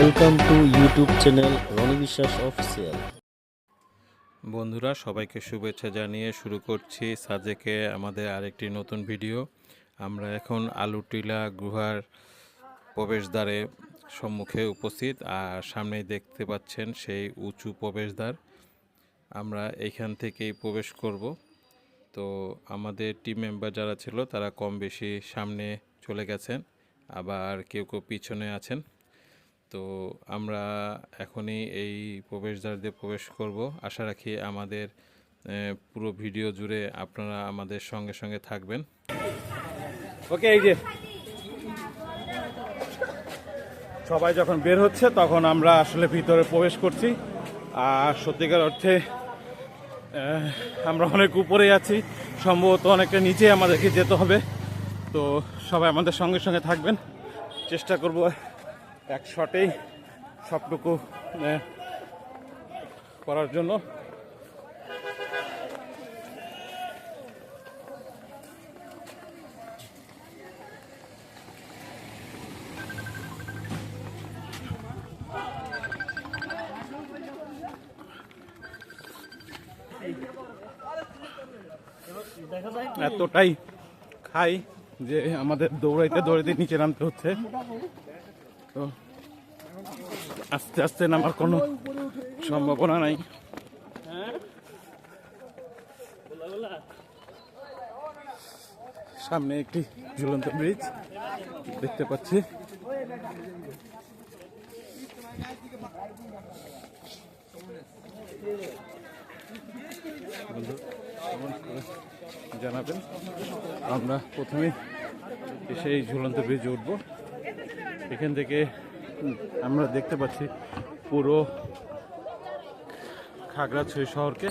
Welcome to YouTube channel Roni Biswas official. বন্ধুরা, সবাইকে শুভেচ্ছা জানিয়ে শুরু করছি সাজেকে আমাদের আরেকটি নতুন ভিডিও। আমরা এখন আলুটিলা গুহার প্রবেশদ্বারে সম্মুখে উপস্থিত, আর সামনেই দেখতে পাচ্ছেন সেই উঁচু প্রবেশদ্বার। আমরা এইখান থেকেই প্রবেশ করব। তো আমাদের টিম মেম্বার যারা ছিল তারা কম বেশি সামনে চলে গেছেন, আবার কেউ কেউ পিছনে আছেন। তো আমরা এখনই এই প্রবেশদ্বার দিয়ে প্রবেশ করব। আশা রাখি আমাদের পুরো ভিডিও জুড়ে আপনারা আমাদের সঙ্গে সঙ্গে থাকবেন। ওকে, এই যে সবাই যখন বের হচ্ছে তখন আমরা আসলে ভিতরে প্রবেশ করছি। আর সত্যিকার অর্থে আমরা অনেক উপরে আছি, সম্ভবত অনেকটা নিচে আমাদেরকে যেতে হবে। তো সবাই আমাদের সঙ্গে সঙ্গে থাকবেন, চেষ্টা করব এক শটেই সবটুকু করার জন্য। এতটাই খাই যে আমাদের দৌড়াইতে দৌড়াইতে নিচে নামতে হচ্ছে। তো আস্তে আস্তে নামার কোনো সম্ভাবনা নাই। সামনে একটি ঝুলন্ত ব্রিজ দেখতে পাচ্ছি। জানাবেন, আমরা প্রথমে সেই ঝুলন্ত ব্রিজে উঠবো। এখান থেকে আমরা দেখতে পাচ্ছি পুরো খাগড়াছড়ি শহরকে।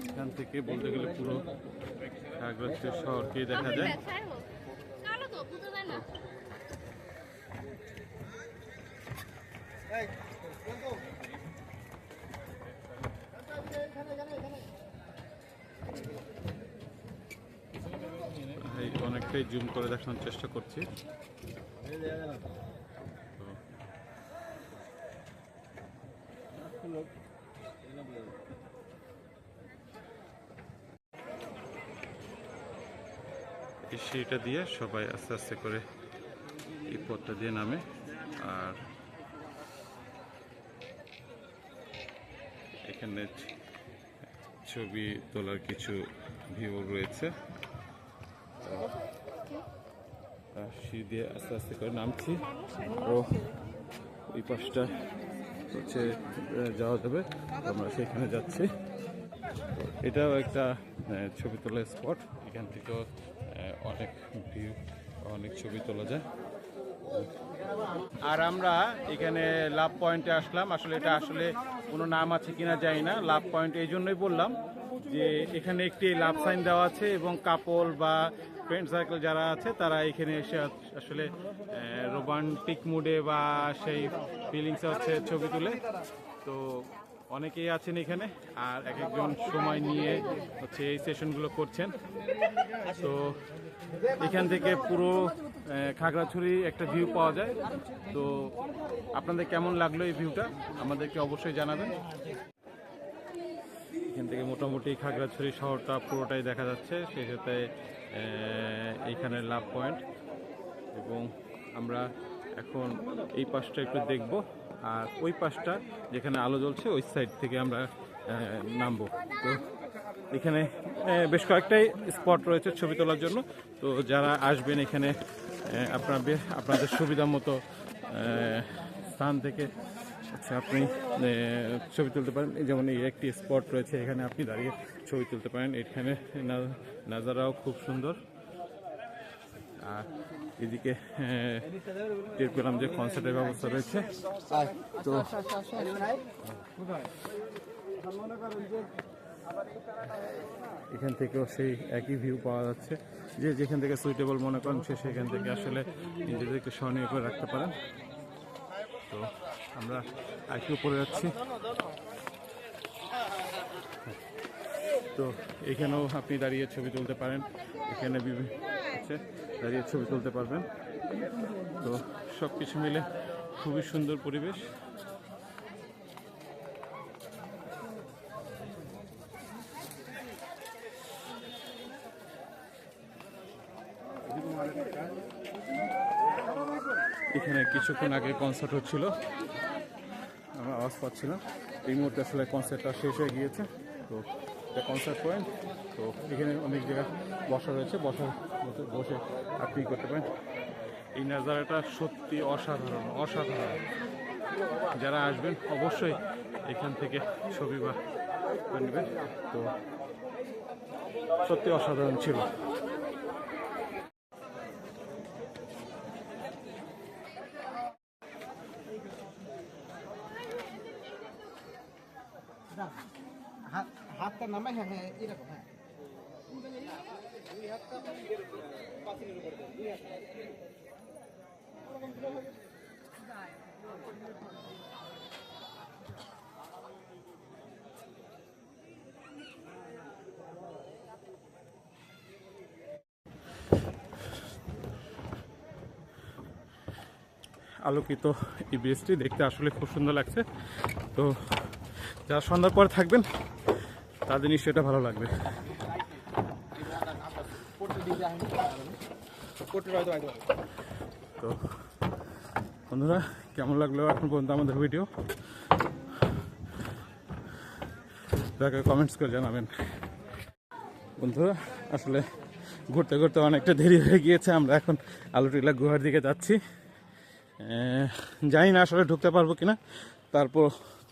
এখান থেকে বলতে গেলে পুরো খাগড়াছড়ি শহরকে দেখা যায়। অনেকটাই জুম করে দেখানোর চেষ্টা করছি। এই সিঁড়িটা দিয়ে সবাই আস্তে আস্তে করে এই পথটা দিয়ে নামে। আর এখানে ছবি তোলার কিছু ভিউ রয়েছে। সিঁড়ি দিয়ে আস্তে আস্তে করে নামছি। ও ওই পাশটা হচ্ছে যাওয়া যাবে, আমরা সেখানে যাচ্ছি। এটাও একটা ছবি তোলার স্পট। এখান থেকেও অনেক ভিউ, অনেক ছবি তোলা যায়। আর আমরা এখানে লাভ পয়েন্টে আসলাম। আসলে এটা আসলে কোনো নাম আছে কিনা জানি না। লাভ পয়েন্ট এই জন্যই বললাম যে এখানে একটি লাভ সাইন দেওয়া আছে এবং কাপল বা ফ্রেন্ড সার্কেল যারা আছে তারা এখানে এসে আসলে রোমান্টিক মুডে বা সেই ফিলিংসে হচ্ছে ছবি তুলে। তো অনেকেই আছেন এখানে, আর এক একজন সময় নিয়ে হচ্ছে এই সেশনগুলো করছেন। তো এখান থেকে পুরো খাগড়াছড়ি একটা ভিউ পাওয়া যায়। তো আপনাদের কেমন লাগলো এই ভিউটা আমাদেরকে অবশ্যই জানাবেন। এখান থেকে মোটামুটি খাগড়াছড়ি শহরটা পুরোটাই দেখা যাচ্ছে, সেই সাথে এইখানে লাভ পয়েন্ট। এবং আমরা এখন এই পাশটা একটু দেখব, আর ওই পাশটা যেখানে আলো জ্বলছে ওই সাইড থেকে আমরা নামবো। তো এখানে বেশ কয়েকটাই স্পট রয়েছে ছবি তোলার জন্য। তো যারা আসবেন এখানে আপনাদের সুবিধা মতো স্থান থেকে আচ্ছা আপনি ছবি তুলতে পারেন। যেমন এই একটি স্পট রয়েছে, এখানে আপনি দাঁড়িয়ে ছবি তুলতে পারেন। এখানে নাজারাও খুব সুন্দর। আর এদিকে টের পেলাম যে কনসার্টের ব্যবস্থা রয়েছে। তো এখান থেকেও সেই একই ভিউ পাওয়া যাচ্ছে। যে যেখান থেকে সুইটেবল মনে করেন সে সেখান থেকে আসলে নিজেদেরকে স্মরণীয় করে রাখতে পারেন। তো আমরা আরেকটু উপরে যাচ্ছি। তো এখানেও আপনি দাঁড়িয়ে ছবি তুলতে পারেন, এখানে আছে দাঁড়িয়ে ছবি তুলতে পারবেন। তো সব কিছু মিলে খুবই সুন্দর পরিবেশ। এখানে কিছুক্ষণ আগে কনসার্ট হচ্ছিল, আমরা আওয়াজ পাচ্ছিলাম। এই মুহূর্তে আসলে কনসার্টটা শেষ হয়ে গিয়েছে। তো এটা কনসার্ট পয়েন্ট। তো এখানে অনেক জায়গায় বসা রয়েছে, বসে আপনি করতে পারেন। এই নাজারাটা সত্যি অসাধারণ অসাধারণ। যারা আসবেন অবশ্যই এখান থেকে ছবি বা নেবেন। তো সত্যি অসাধারণ ছিল। হাতটা নামাই, হ্যাঁ হ্যাঁ এরকম, হ্যাঁ আলোকিত এই ব্রিজটি দেখতে আসলে খুব সুন্দর লাগছে। তো যারা সন্ধ্যার পরে থাকবেন তাদের নিশ্চয়ই এটা ভালো লাগবে। তো বন্ধুরা, কেমন লাগলো এখন পর্যন্ত আমাদের ভিডিও, দয়া কমেন্টস করে জানাবেন। বন্ধুরা, আসলে ঘুরতে ঘুরতে অনেকটা দেরি হয়ে গিয়েছে। আমরা এখন আলুটিলা গুহার দিকে যাচ্ছি। জানি না আসলে ঢুকতে পারবো কিনা, তারপর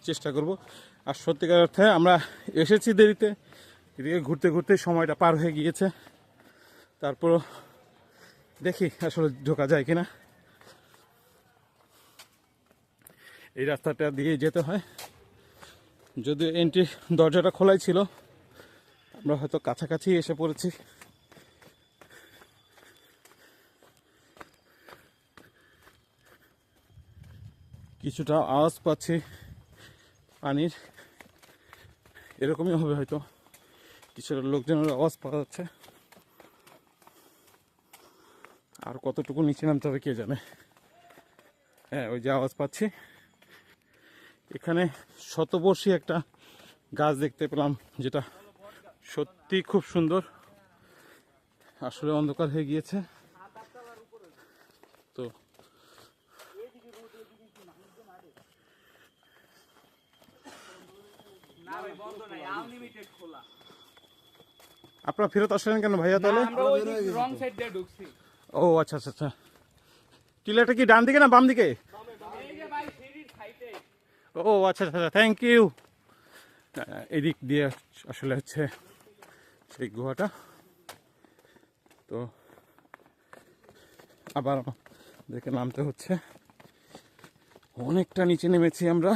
চেষ্টা করব। আর সত্যিকার অর্থে আমরা এসেছি দেরিতে, এদিকে ঘুরতে ঘুরতে সময়টা পার হয়ে গিয়েছে। তারপর দেখি আসলে ঢোকা যায় কিনা। এই রাস্তাটা দিয়ে যেতে হয়, যদিও এন্ট্রি দরজাটা খোলাই ছিল। আমরা হয়তো কাছাকাছি এসে পড়েছি। কিছুটা আওয়াজ পাচ্ছি পানির, এরকমই হবে হয়তো। কিছুটা লোকজনের আওয়াজ পাওয়া যাচ্ছে। আর কতটুকু নিচে নামতে হবে কে জানে। হ্যাঁ, ওই যে আওয়াজ পাচ্ছি। এখানে শতবর্ষী একটা গাছ দেখতে পেলাম, যেটা সত্যি খুব সুন্দর। আসলে অন্ধকার হয়ে গিয়েছে। তো আপনারা ফেরত আসলেন কেন ভাইয়া? তাহলে ও আচ্ছা আচ্ছা আচ্ছা। টিলাটা কি ডান দিকে না বাম দিকে? ও আচ্ছা আচ্ছা, থ্যাংক ইউ। এদিক দিয়ে আসলে হচ্ছে সেই গুহাটা। তো আবার দেখে নামতে হচ্ছে। অনেকটা নিচে নেমেছি আমরা।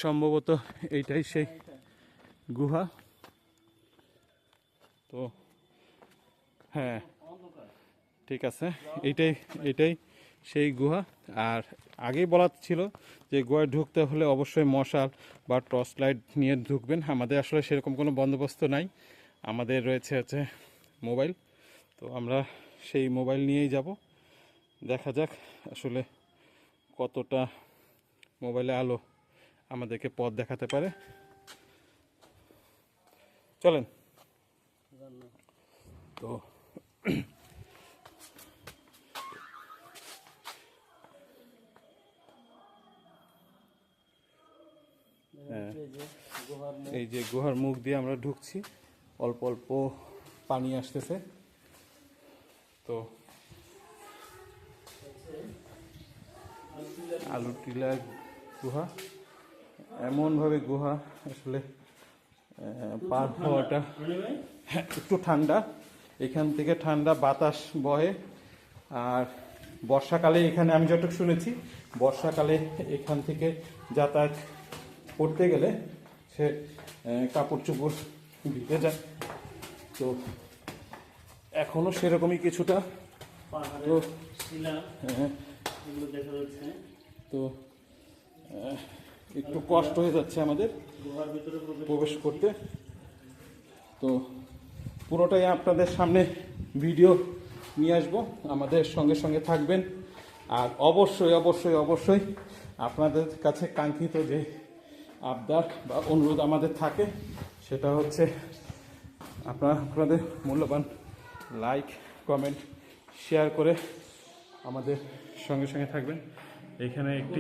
সম্ভবত এইটাই সেই গুহা। তো হ্যাঁ, ঠিক আছে, এইটাই সেই গুহা। আর আগেই বলা ছিল যে গুহায় ঢুকতে হলে অবশ্যই মশাল বা টর্চ লাইট নিয়ে ঢুকবেন। আমাদের আসলে সেরকম কোনো বন্দোবস্ত নাই। আমাদের রয়েছে হচ্ছে মোবাইল। তো আমরা সেই মোবাইল নিয়েই যাব। দেখা যাক আসলে কতটা মোবাইলে আলো আমাদেরকে পথ দেখাতে পারে। চলেন। তো এই যে গুহার মুখ দিয়ে আমরা ঢুকছি, অল্প অল্প পানি আসতেছে। তো আলুটিলা গুহা, এমনভাবে গুহা আসলে পার হওয়াটা একটু ঠান্ডা। এখান থেকে ঠান্ডা বাতাস বহে। আর বর্ষাকালে এখানে আমি যতটুকু শুনেছি, বর্ষাকালে এখান থেকে যাতায়াত করতে গেলে সে কাপড় চোপড় ভিজে যায়। তো এখনো সেরকমই কিছুটা, তো হ্যাঁ, তো একটু কষ্ট হয়ে যাচ্ছে আমাদের প্রবেশ করতে। তো পুরোটাই আপনাদের সামনে ভিডিও নিয়ে আসবো, আমাদের সঙ্গে সঙ্গে থাকবেন। আর অবশ্যই অবশ্যই অবশ্যই আপনাদের কাছে কাঙ্ক্ষিত যে আবদার বা অনুরোধ আমাদের থাকে, সেটা হচ্ছে আপনাদের মূল্যবান লাইক, কমেন্ট, শেয়ার করে আমাদের সঙ্গে সঙ্গে থাকবেন। এখানে একটি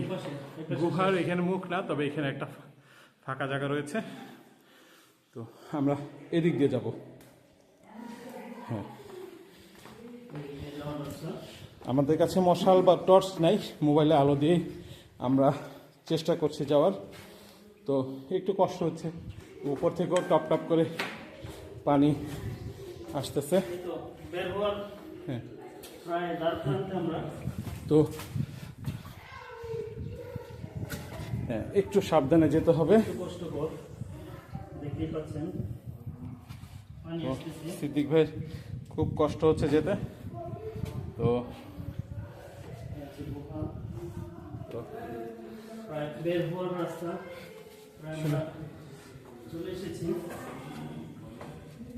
গুহার, এখানে মুখ না, তবে এখানে একটা ফাঁকা জায়গা রয়েছে। তো আমরা এদিক দিয়ে যাব। হ্যাঁ, আমাদের কাছে মশাল বা টর্চ নাই, মোবাইলে আলো দিয়েই আমরা চেষ্টা করছি যাওয়ার। তো একটু কষ্ট হচ্ছে, উপর থেকেও টপ টপ করে পানি আসতেছে। হ্যাঁ, তো হ্যাঁ, একটু সাবধানে যেতে হবে। সিদ্দিক ভাই খুব কষ্ট হচ্ছে যেতে। তো বের হওয়ার রাস্তা চলে এসেছি।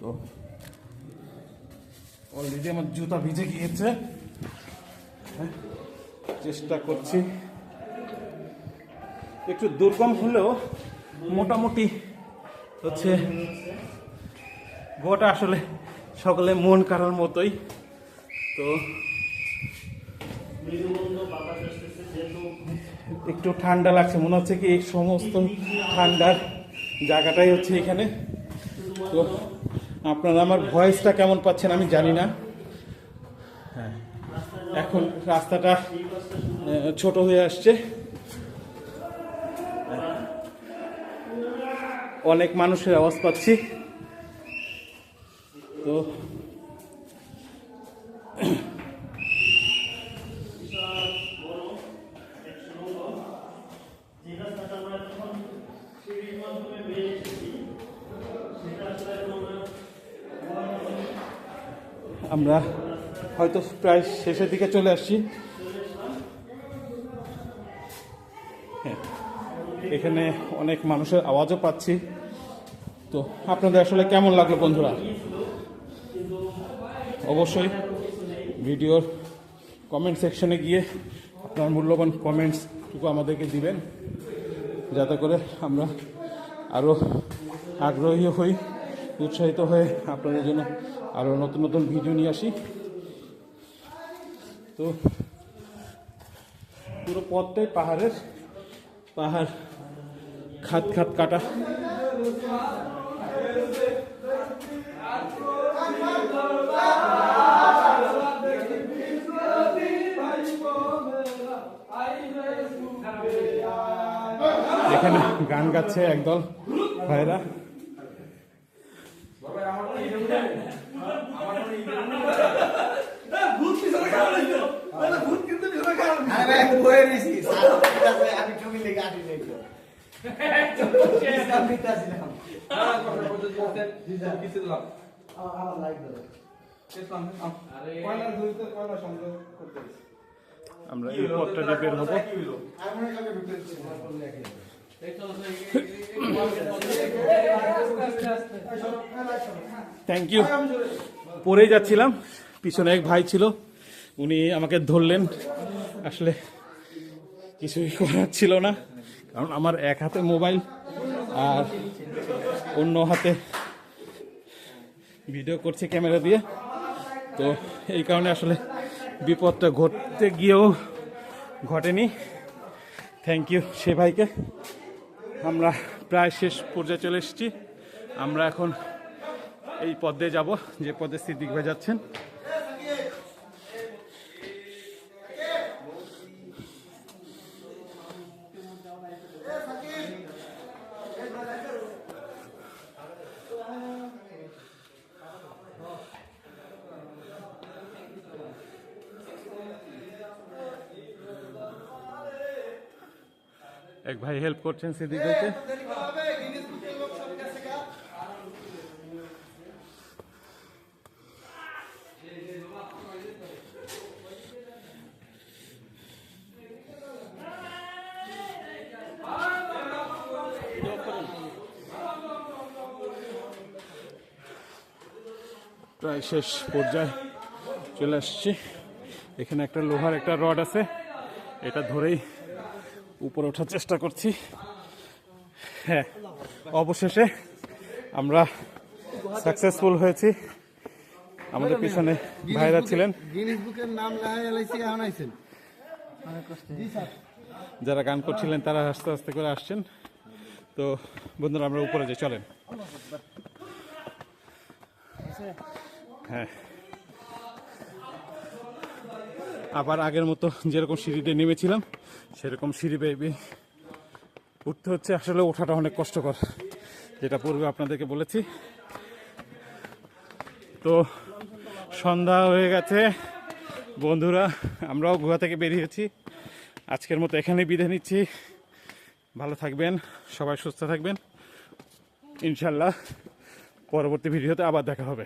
তো অলরেডি আমার জুতা ভিজে গিয়েছে। হ্যাঁ, চেষ্টা করছি, একটু দুর্গম হলেও মোটামুটি হচ্ছে গোটা আসলে সকলে মন কাড়ার মতোই। তো একটু ঠান্ডা লাগছে, মনে হচ্ছে কি এই সমস্ত ঠান্ডার জায়গাটাই হচ্ছে এখানে। তো আপনারা আমার ভয়েসটা কেমন পাচ্ছেন আমি জানি না। হ্যাঁ, এখন রাস্তাটা ছোট হয়ে আসছে, অনেক মানুষের আওয়াজ পাচ্ছি। তো আমরা হয়তো প্রায় শেষের দিকে চলে আসছি। হ্যাঁ, এখানে অনেক মানুষের আওয়াজও পাচ্ছি। তো আপনাদের আসলে কেমন লাগলো বন্ধুরা? অবশ্যই ভিডিওর কমেন্ট সেকশনে গিয়ে আপনার মূল্যবান কমেন্টসটুকু আমাদেরকে দিবেন, যাতে করে আমরা আরও আগ্রহী হই, উৎসাহিত হয়ে আপনাদের জন্য আরও নতুন নতুন ভিডিও নিয়ে আসি। তো পুরো পথটাই পাহাড় খাত খাত কাটা। এখানে গান গাচ্ছে একদল ভাইরা। আমরা এই পথটা দিয়ে বের হবো। Thank you. পরেই যাচ্ছিলাম, পিছনে এক ভাই ছিল, উনি আমাকে ধরলেন। আসলে কিছুই করার ছিল না, কারণ আমার এক হাতে মোবাইল আর অন্য হাতে ভিডিও করছে ক্যামেরা দিয়ে। তো এই কারণে আসলে বিপদটা ঘটতে গিয়েও ঘটেনি। থ্যাংক ইউ সে ভাইকে। আমরা প্রায় শেষ পর্যায়ে চলে এসেছি। আমরা এখন এই পথ দিয়ে যাবো যে পথে সিদ্দিক ভাই যাচ্ছেন। এক ভাই হেল্প করছেন সিদ্দিক ভাইকে। প্রায় শেষ পর্যায়ে চলে আসছি। এখানে একটা লোহার একটা রড আছে, এটা ধরেই উপরে ওঠার চেষ্টা করছি। হ্যাঁ, অবশেষে আমরা সাকসেসফুল হয়েছি। আমাদের পিছনে ভাইরা ছিলেন, গিনিস বুকের নাম লেখা এলাইছি এখন আইছেন। জি স্যার। যারা গান করছিলেন তারা আস্তে আস্তে করে আসছেন। তো বন্ধুরা আমরা উপরে যাই, চলেন। হ্যাঁ, আবার আগের মতো যেরকম সিঁড়িতে নেমেছিলাম সেরকম সিঁড়ি বেয়ে উঠতে হচ্ছে। আসলে ওঠাটা অনেক কষ্টকর, যেটা পূর্বে আপনাদেরকে বলেছি। তো সন্ধ্যা হয়ে গেছে বন্ধুরা, আমরাও গুহা থেকে বেরিয়েছি। আজকের মতো এখানেই বিদায় নিচ্ছি। ভালো থাকবেন, সবাই সুস্থ থাকবেন। ইনশাল্লাহ পরবর্তী ভিডিওতে আবার দেখা হবে।